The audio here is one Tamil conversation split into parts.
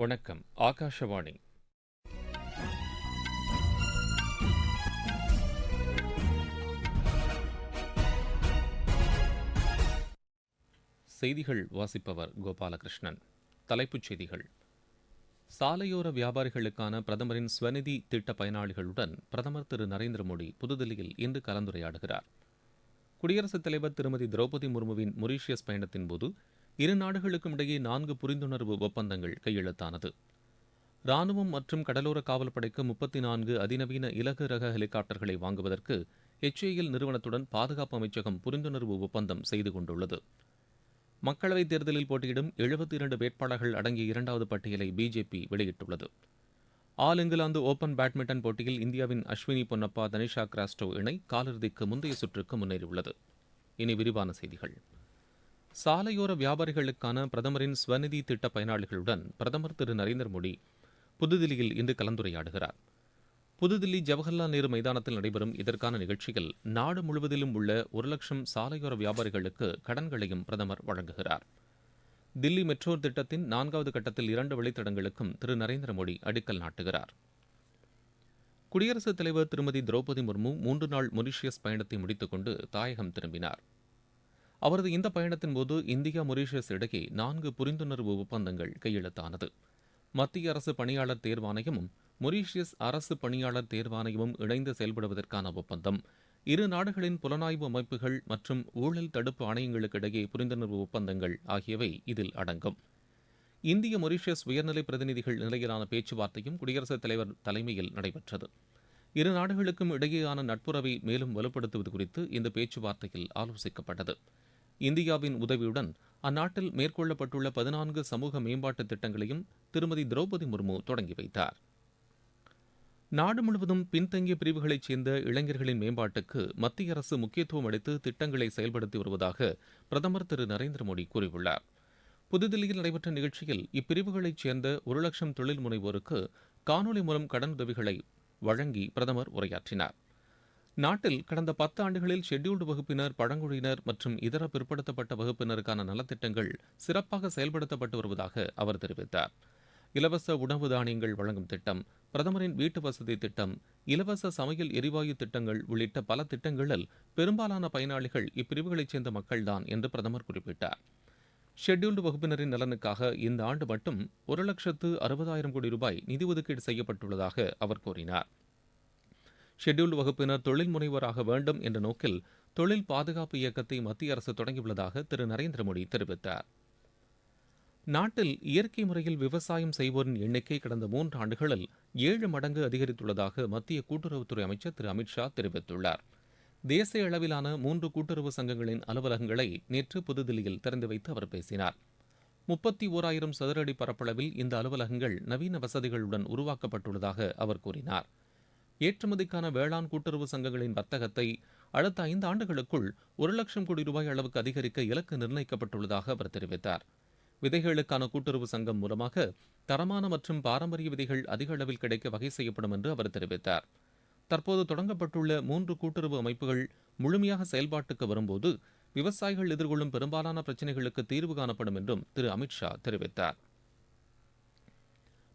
வணக்கம். ஆகாஷவாணி. செய்திகள் வாசிப்பவர் கோபாலகிருஷ்ணன். தலைப்புச் செய்திகள். சாலையோர வியாபாரிகளுக்கான பிரதமரின் ஸ்வநிதி திட்ட பயனாளிகளுடன் பிரதமர் திரு நரேந்திர மோடி புதுதில்லியில் இன்று கலந்துரையாடுகிறார். குடியரசுத் தலைவர் திருமதி திரௌபதி முர்முவின் மொரீஷியஸ் பயணத்தின்போது இரு நாடுகளுக்கும் இடையே 4 புரிந்துணர்வு ஒப்பந்தங்கள் கையெழுத்தானது. ராணுவம் மற்றும் கடலோர காவல்படைக்கு 34 அதிநவீன இலகு ரக ஹெலிகாப்டர்களை வாங்குவதற்கு HAL நிறுவனத்துடன் பாதுகாப்பு அமைச்சகம் புரிந்துணர்வு ஒப்பந்தம் செய்து கொண்டுள்ளது. மக்களவைத் தேர்தலில் போட்டியிடும் 72 வேட்பாளர்கள் அடங்கிய இரண்டாவது பட்டியலை பிஜேபி வெளியிட்டுள்ளது. ஆல் இங்கிலாந்து ஓபன் பேட்மிண்டன் போட்டியில் இந்தியாவின் அஸ்வினி பொன்னப்பா, தனிஷா கிராஸ்டோ இணை காலிறுதிக்கு முந்தைய சுற்றுக்கு முன்னேறியுள்ளது. இனி விரிவான செய்திகள். சாலையோர வியாபாரிகளுக்கான பிரதமரின் ஸ்வநிதி திட்ட பயனாளிகளுடன் பிரதமர் திரு நரேந்திர மோடி புதுதில்லியில் இன்று கலந்துரையாடுகிறார். புதுதில்லி ஜவஹர்லால் நேரு மைதானத்தில் நடைபெறும் இதற்கான நிகழ்ச்சியில் நாடு முழுவதிலும் உள்ள 1,00,000 சாலையோர வியாபாரிகளுக்கு கடன்களையும் பிரதமர் வழங்குகிறார். தில்லி மெட்ரோ திட்டத்தின் 4வது கட்டத்தில் 2 வழித்தடங்களுக்கும் திரு நரேந்திர மோடி அடிக்கல் நாட்டுகிறார். குடியரசுத் தலைவர் திருமதி திரௌபதி முர்மு 3 நாள் மொரீஷியஸ் பயணத்தை முடித்துக் கொண்டு தாயகம் திரும்பினார். அவரது இந்த பயணத்தின்போது இந்தியா மொரீஷியஸ் இடையே 4 புரிந்துணர்வு ஒப்பந்தங்கள் கையெழுத்தானது. மத்திய அரசு பணியாளர் தேர்வாணையமும் மொரீஷியஸ் அரசு பணியாளர் தேர்வாணையமும் இணைந்து செயல்படுவதற்கான ஒப்பந்தம், இரு நாடுகளின் புலனாய்வு அமைப்புகள் மற்றும் ஊழல் தடுப்பு ஆணையங்களுக்கு இடையே புரிந்துணர்வு ஒப்பந்தங்கள் ஆகியவை இதில் அடங்கும். இந்திய மொரீஷியஸ் உயர்நிலை பிரதிநிதிகள் நிலையிலான பேச்சுவார்த்தையும் குடியரசுத் தலைவர் தலைமையில் நடைபெற்றது. இரு நாடுகளுக்கும் இடையேயான நட்புறவை மேலும் வலுப்படுத்துவது குறித்து இந்த பேச்சுவார்த்தையில் ஆலோசிக்கப்பட்டது. இந்தியாவின் உதவியுடன் அந்நாட்டில் மேற்கொள்ளப்பட்டுள்ள 14 சமூக மேம்பாட்டு திட்டங்களையும் திருமதி திரௌபதி முர்மு தொடங்கி வைத்தார். நாடு முழுவதும் பின்தங்கிய பிரிவுகளைச் சேர்ந்த இளைஞர்களின் மேம்பாட்டுக்கு மத்திய அரசு முக்கியத்துவம் அளித்து திட்டங்களை செயல்படுத்தி வருவதாக பிரதமர் திரு நரேந்திர மோடி கூறியுள்ளார். புதுதில்லியில் நடைபெற்ற நிகழ்ச்சியில் இப்பிரிவுகளைச் சேர்ந்த 1,00,000 தொழில் முனைவோருக்கு காணொலி மூலம் கடனுதவிகளை வழங்கி பிரதமர் உரையாற்றினார். நாட்டில் கடந்த 10 ஆண்டுகளில் ஷெட்யூல்டு வகுப்பினர், பழங்குடியினர் மற்றும் இதர பிற்படுத்தப்பட்ட வகுப்பினருக்கான நலத்திட்டங்கள் சிறப்பாக செயல்படுத்தப்பட்டு வருவதாக அவர் தெரிவித்தார். இலவச உணவு தானியங்கள் வழங்கும் திட்டம், பிரதமரின் வீட்டு வசதி திட்டம், இலவச சமையல் எரிவாயு திட்டங்கள் உள்ளிட்ட பல திட்டங்களில் பெரும்பாலான பயனாளிகள் இப்பிரிவுகளைச் சேர்ந்த மக்கள்தான் என்று பிரதமர் குறிப்பிட்டார். ஷெட்யூல்டு வகுப்பினரின் நலனுக்காக இந்த ஆண்டு மட்டும் 1,60,000 கோடி ரூபாய் நிதி ஒதுக்கீடு செய்யப்பட்டுள்ளதாக அவர் கூறினார். ஷெட்யூல்டு வகுப்பினர் தொழில் முனைவோராக வேண்டும் என்ற நோக்கில் தொழில் பாதுகாப்பு இயக்கத்தை மத்திய அரசு தொடங்கியுள்ளதாக திரு நரேந்திர மோடி தெரிவித்தார். நாட்டில் இயற்கை முறையில் விவசாயம் செய்வோரின் எண்ணிக்கை கடந்த 3 ஆண்டுகளில் 7 மடங்கு அதிகரித்துள்ளதாக மத்திய கூட்டுறவுத்துறை அமைச்சர் திரு அமித்ஷா தெரிவித்துள்ளார். தேசிய அளவிலான 3 கூட்டுறவு சங்கங்களின் அலுவலகங்களை நேற்று புதுதில்லியில் திறந்து வைத்து அவர் பேசினார். 31,000 சதுர அடி பரப்பளவில் இந்த அலுவலகங்கள் நவீன வசதிகளுடன் உருவாக்கப்பட்டுள்ளதாக அவர் கூறினார். ஏற்றுமதிக்கான வேளாண் கூட்டுறவு சங்கங்களின் வர்த்தகத்தை அடுத்த 5 ஆண்டுகளுக்குள் 1,00,000 கோடி ரூபாய் அளவுக்கு அதிகரிக்க இலக்கு நிர்ணயிக்கப்பட்டுள்ளதாக அவர் தெரிவித்தார். விதைகளுக்கான கூட்டுறவு சங்கம் மூலமாக தரமான மற்றும் பாரம்பரிய விதைகள் அதிக அளவில் கிடைக்க வகை செய்யப்படும் என்று அவர் தெரிவித்தார். தற்போது தொடங்கப்பட்டுள்ள 3 கூட்டுறவு அமைப்புகள் முழுமையாக செயல்பாட்டுக்கு வரும்போது விவசாயிகள் எதிர்கொள்ளும் பெரும்பாலான பிரச்சினைகளுக்கு தீர்வு காணப்படும் என்றும் திரு அமித்ஷா தெரிவித்தார்.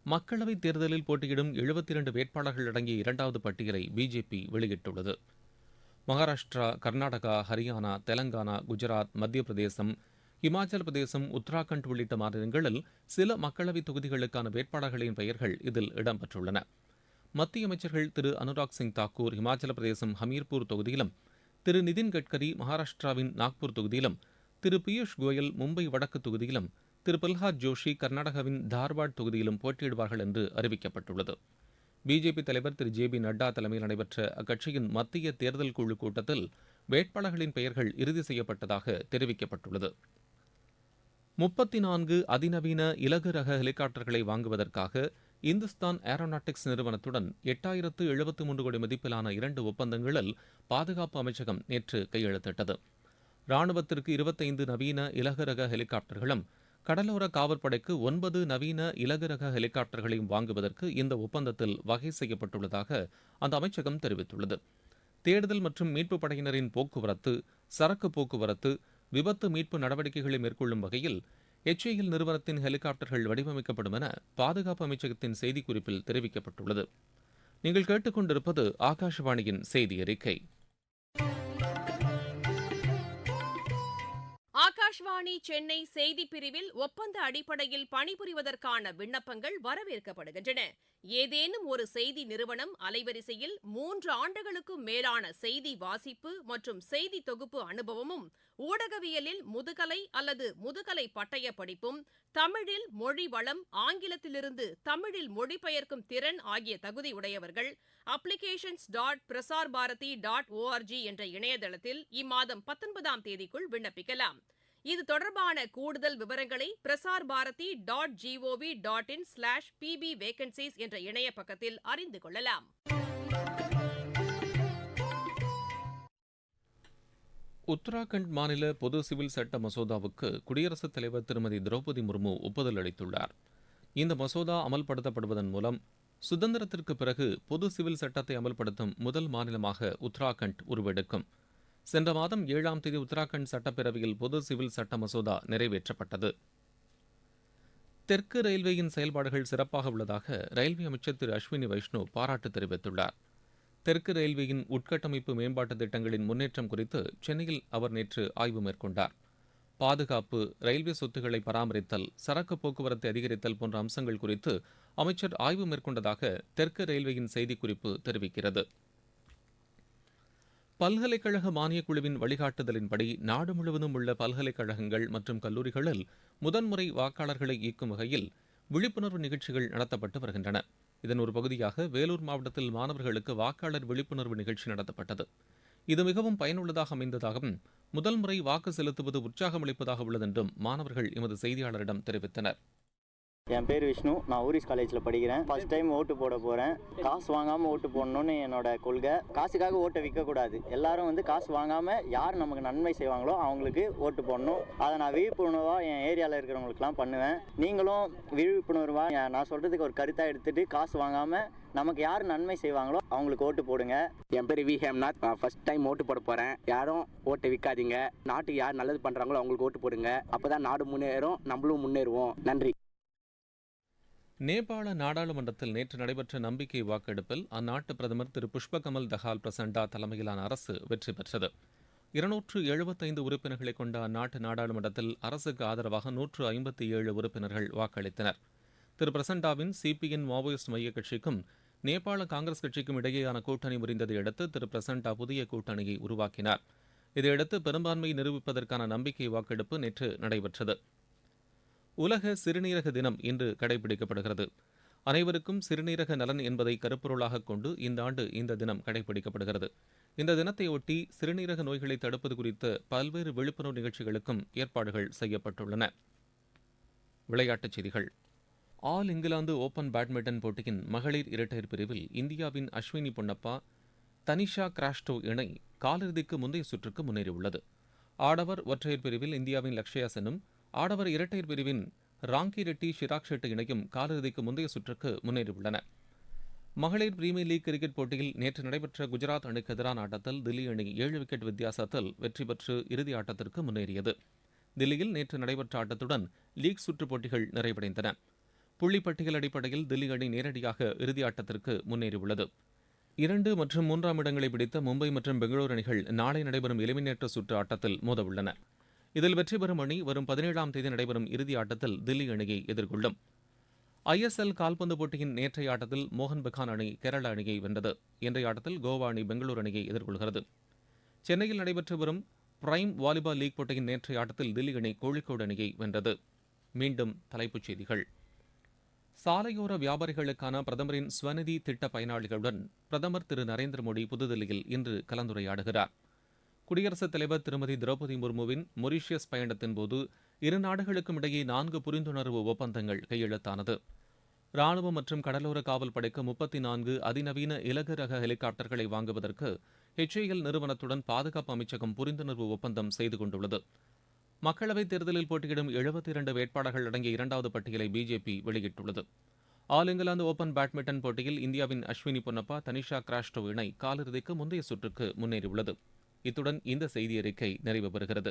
மக்களவைத் தேர்தலில் போட்டியிடும் 72 வேட்பாளர்கள் அடங்கிய இரண்டாவது பட்டியலை பிஜேபி வெளியிட்டுள்ளது. மகாராஷ்டிரா, கர்நாடகா, ஹரியானா, தெலங்கானா, குஜராத், மத்திய பிரதேசம், இமாச்சல பிரதேசம், உத்தராகண்ட் உள்ளிட்ட மாநிலங்களில் சில மக்களவைத் தொகுதிகளுக்கான வேட்பாளர்களின் பெயர்கள் இதில் இடம்பெற்றுள்ளன. மத்திய அமைச்சர்கள் திரு அனுராக் சிங் தாக்கூர் இமாச்சல பிரதேசம் ஹமீர்பூர் தொகுதியிலும், திரு நிதின் கட்கரி மகாராஷ்டிராவின் நாக்பூர் தொகுதியிலும், திரு பியூஷ் கோயல் மும்பை வடக்கு தொகுதியிலும், திரு பிரல்ஹாத் ஜோஷி கர்நாடகாவின் தார்வாட் தொகுதியிலும் போட்டியிடுவார்கள் என்று அறிவிக்கப்பட்டுள்ளது. பிஜேபி தலைவர் திரு ஜே பி நட்டா தலைமையில் நடைபெற்ற அக்கட்சியின் மத்திய தேர்தல் குழு கூட்டத்தில் வேட்பாளர்களின் பெயர்கள் இறுதி செய்யப்பட்டதாக தெரிவிக்கப்பட்டுள்ளது. 34 அதிநவீன இலகு ரக ஹெலிகாப்டர்களை வாங்குவதற்காக இந்துஸ்தான் ஏரோநாட்டிக்ஸ் நிறுவனத்துடன் 8,073 கோடி மதிப்பிலான 2 ஒப்பந்தங்களில் பாதுகாப்பு அமைச்சகம் நேற்று கையெழுத்திட்டது. ராணுவத்திற்கு 25 நவீன இலகு ரக ஹெலிகாப்டர்களும், கடலோர காவற்படைக்கு 9 நவீன இலகு ரக ஹெலிகாப்டர்களையும் வாங்குவதற்கு இந்த ஒப்பந்தத்தில் வகை செய்யப்பட்டுள்ளதாக அந்த அமைச்சகம் தெரிவித்துள்ளது. தேடுதல் மற்றும் மீட்புப் படையினரின் போக்குவரத்து, சரக்கு போக்குவரத்து, விபத்து மீட்பு நடவடிக்கைகளை மேற்கொள்ளும் வகையில் HAL நிறுவனத்தின் ஹெலிகாப்டர்கள் வடிவமைக்கப்படும் என பாதுகாப்பு அமைச்சகத்தின் செய்திக்குறிப்பில் தெரிவிக்கப்பட்டுள்ளது. நீங்கள் கேட்டுக்கொண்டிருப்பது ஆகாஷவாணியின் செய்தி அறிக்கை. ஆகாஷ்வாணி சென்னை செய்திப் பிரிவில் ஒப்பந்த அடிப்படையில் பணிபுரிவதற்கான விண்ணப்பங்கள் வரவேற்கப்படுகின்றன. ஏதேனும் ஒரு செய்தி நிறுவனம் அலைவரிசையில் 3 ஆண்டுகளுக்கும் மேலான செய்தி வாசிப்பு மற்றும் செய்தி தொகுப்பு அனுபவமும், ஊடகவியலில் முதுகலை அல்லது முதுகலை பட்டய படிப்பும், தமிழில் மொழி வளம், ஆங்கிலத்திலிருந்து தமிழில் மொழிபெயர்க்கும் திறன் ஆகிய தகுதி உடையவர்கள் applications.prasarbarati.org என்ற இணையதளத்தில் இம்மாதம் 19ஆம் தேதிக்குள் விண்ணப்பிக்கலாம். இது தொடர்பான கூடுதல் விவரங்களை prasarbarati.gov.in/pbvacancies என்ற இணைய பக்கத்தில் அறிந்து கொள்ளலாம். உத்தராகண்ட் மாநில பொது சிவில் சட்ட மசோதாவுக்கு குடியரசுத் தலைவர் திருமதி திரௌபதி முர்மு ஒப்புதல் அளித்துள்ளார். இந்த மசோதா அமல்படுத்தப்படுவதன் மூலம் சுதந்திரத்திற்கு பிறகு பொது சிவில் சட்டத்தை அமல்படுத்தும் முதல் மாநிலமாக உத்தராகண்ட் உருவெடுக்கும். சென்ற மாதம் 7ஆம் தேதி உத்தராகண்ட் சட்டப்பேரவையில் பொது சிவில் சட்ட மசோதா நிறைவேற்றப்பட்டது. தெற்கு ரயில்வேயின் செயல்பாடுகள் சிறப்பாக உள்ளதாக ரயில்வே அமைச்சர் திரு அஸ்வினி வைஷ்ணவ் பாராட்டு தெரிவித்துள்ளார். தெற்கு ரயில்வேயின் உட்கட்டமைப்பு மேம்பாட்டு திட்டங்களின் முன்னேற்றம் குறித்து சென்னையில் அவர் நேற்று ஆய்வு மேற்கொண்டார். பாதுகாப்பு, ரயில்வே சொத்துக்களை பராமரித்தல், சரக்கு போக்குவரத்தை அதிகரித்தல் போன்ற அம்சங்கள் குறித்து அமைச்சர் ஆய்வு மேற்கொண்டதாக தெற்கு ரயில்வேயின் செய்திக்குறிப்பு தெரிவிக்கிறது. பல்கலைக்கழக மானியக் குழுவின் வழிகாட்டுதலின்படி நாடு முழுவதும் உள்ள பல்கலைக்கழகங்கள் மற்றும் கல்லூரிகளில் முதன்முறை வாக்காளர்களை ஈர்க்கும் வகையில் விழிப்புணர்வு நிகழ்ச்சிகள் நடத்தப்பட்டு வருகின்றன. இதன் ஒரு பகுதியாக வேலூர் மாவட்டத்தில் மாணவர்களுக்கு வாக்காளர் விழிப்புணர்வு நிகழ்ச்சி நடத்தப்பட்டது. இது மிகவும் பயனுள்ளதாக அமைந்ததாகவும் முதல் முறை வாக்கு செலுத்துவது உற்சாகமளிப்பதாக உள்ளதென்றும் மாணவர்கள் எமது செய்தியாளரிடம் தெரிவித்தனர். என் பேர் விஷ்ணு. நான் ஊரிஸ் காலேஜில் படிக்கிறேன். ஃபர்ஸ்ட் டைம் ஓட்டு போட போகிறேன். காசு வாங்காமல் ஓட்டு போடணும்னு என்னோட கொள்கை. காசுக்காக ஓட்டை விற்கக்கூடாது. எல்லாரும் காசு வாங்காமல் யார் நமக்கு நன்மை செய்வாங்களோ அவங்களுக்கு ஓட்டு போடணும். அதை நான் விழிப்புணர்வாக என் ஏரியாவில் இருக்கிறவங்களுக்குலாம் பண்ணுவேன். நீங்களும் விழிப்புணர்வாக நான் சொல்கிறதுக்கு ஒரு கருத்தாக எடுத்துகிட்டு காசு வாங்காமல் நமக்கு யார் நன்மை செய்வாங்களோ அவங்களுக்கு ஓட்டு போடுங்க. என் பேர் வி ஹேம்நாத். ஃபர்ஸ்ட் டைம் ஓட்டு போட போகிறேன். யாரும் ஓட்டை விற்காதீங்க. நாட்டுக்கு யார் நல்லது பண்ணுறாங்களோ அவங்களுக்கு ஓட்டு போடுங்க. அப்போ தான் நாடு முன்னேறும், நம்மளும் முன்னேறுவோம். நன்றி. நேபாள நாடாளுமன்றத்தில் நேற்று நடைபெற்ற நம்பிக்கை வாக்கெடுப்பில் அந்நாட்டு பிரதமர் திரு புஷ்பகமல் தஹால் பிரசண்டா தலைமையிலான அரசு வெற்றி பெற்றது. 275 உறுப்பினர்களை கொண்ட அந்நாட்டு நாடாளுமன்றத்தில் அரசுக்கு ஆதரவாக 157 உறுப்பினர்கள் வாக்களித்தனர். திரு பிரசண்டாவின் CPN மாவோயிஸ்ட் மையக் கட்சிக்கும் நேபாள காங்கிரஸ் கட்சிக்கும் இடையேயான கூட்டணி முறிந்ததை அடுத்து திரு பிரசண்டா புதிய கூட்டணியை உருவாக்கினார். இதையடுத்து பெரும்பான்மையை நிரூபிப்பதற்கான நம்பிக்கை வாக்கெடுப்பு நேற்று நடைபெற்றது. உலக சிறுநீரக தினம் இன்று கடைபிடிக்கப்படுகிறது. அனைவருக்கும் சிறுநீரக நலன் என்பதை கருப்பொருளாக கொண்டு இந்த ஆண்டு இந்த தினம் கடைபிடிக்கப்படுகிறது. இந்த தினத்தையொட்டி சிறுநீரக நோய்களை தடுப்பது குறித்த பல்வேறு விழிப்புணர்வு நிகழ்ச்சிகளுக்கும் ஏற்பாடுகள் செய்யப்பட்டுள்ளன. விளையாட்டுச் செய்திகள். ஆல் இங்கிலாந்து ஓபன் பேட்மிண்டன் போட்டியின் மகளிர் இரட்டையர் பிரிவில் இந்தியாவின் அஸ்வினி பொன்னப்பா, தனிஷா கிராஸ்டோ இணை காலிறுதிக்கு முந்தைய சுற்றுக்கு முன்னேறியுள்ளது. ஆடவர் ஒற்றையர் பிரிவில் இந்தியாவின் லக்ஷயா சென்னும், ஆடவர் இரட்டையர் பிரிவின் ராங்கி ரெட்டி ஷிராக் ஷெட்டி இணையும் காலிறுதிக்கு முந்தைய சுற்றுக்கு முன்னேறியுள்ளன. மகளிர் பிரீமியர் லீக் கிரிக்கெட் போட்டியில் நேற்று நடைபெற்ற குஜராத் அணிக்கு எதிரான ஆட்டத்தில் தில்லி அணி 7 விக்கெட் வித்தியாசத்தில் வெற்றி பெற்று இறுதி ஆட்டத்திற்கு முன்னேறியது. தில்லியில் நேற்று நடைபெற்ற ஆட்டத்துடன் லீக் சுற்றுப் போட்டிகள் நிறைவடைந்தன. புள்ளிப்பட்டியல் அடிப்படையில் தில்லி அணி நேரடியாக இறுதி ஆட்டத்திற்கு முன்னேறியுள்ளது. 2 மற்றும் 3ஆம் இடங்களை பிடித்த மும்பை மற்றும் பெங்களூரு அணிகள் நாளை நடைபெறும் எலிமினேட்டர் சுற்று ஆட்டத்தில் மோதவுள்ளன. இதில் வெற்றி பெறும் அணி வரும் 17ஆம் தேதி நடைபெறும் இறுதி ஆட்டத்தில் தில்லி அணியை எதிர்கொள்ளும். ISL கால்பந்து போட்டியின் நேற்றைய ஆட்டத்தில் மோகன் பகான் அணி கேரளா அணியை வென்றது. இன்றைய ஆட்டத்தில் கோவா அணி பெங்களூரு அணியை எதிர்கொள்கிறது. சென்னையில் நடைபெற்று வரும் பிரைம் வாலிபால் லீக் போட்டியின் நேற்றைய ஆட்டத்தில் தில்லி அணி கோழிக்கோடு அணியை வென்றது. மீண்டும் தலைப்புச் செய்திகள். சாலையோர வியாபாரிகளுக்கான பிரதமரின் ஸ்வநிதி திட்ட பயனாளிகளுடன் பிரதமர் திரு நரேந்திர மோடி புதுதில்லியில் இன்று கலந்துரையாடுகிறார். குடியரசுத் தலைவர் திருமதி திரௌபதி முர்முவின் மொரீஷியஸ் பயணத்தின்போது இரு நாடுகளுக்கும் இடையே 4 புரிந்துணர்வு ஒப்பந்தங்கள் கையெழுத்தானது. ராணுவம் மற்றும் கடலோர காவல் படைக்கு 34 அதிநவீன இலகு ரக ஹெலிகாப்டர்களை வாங்குவதற்கு HAL நிறுவனத்துடன் பாதுகாப்பு அமைச்சகம் புரிந்துணர்வு ஒப்பந்தம் செய்து கொண்டுள்ளது. மக்களவைத் தேர்தலில் போட்டியிடும் 72 வேட்பாளர்கள் அடங்கிய 2வது பட்டியலை பிஜேபி வெளியிட்டுள்ளது. ஆல் இங்கிலாந்து ஓபன் பேட்மிண்டன் போட்டியில் இந்தியாவின் அஸ்வினி பொன்னப்பா, தனிஷா கிராஸ்டோ இணை காலிறுதிக்கு முந்தைய சுற்றுக்கு முன்னேறியுள்ளது. இத்துடன் இந்த செய்தியறிக்கை நிறைவு பெறுகிறது.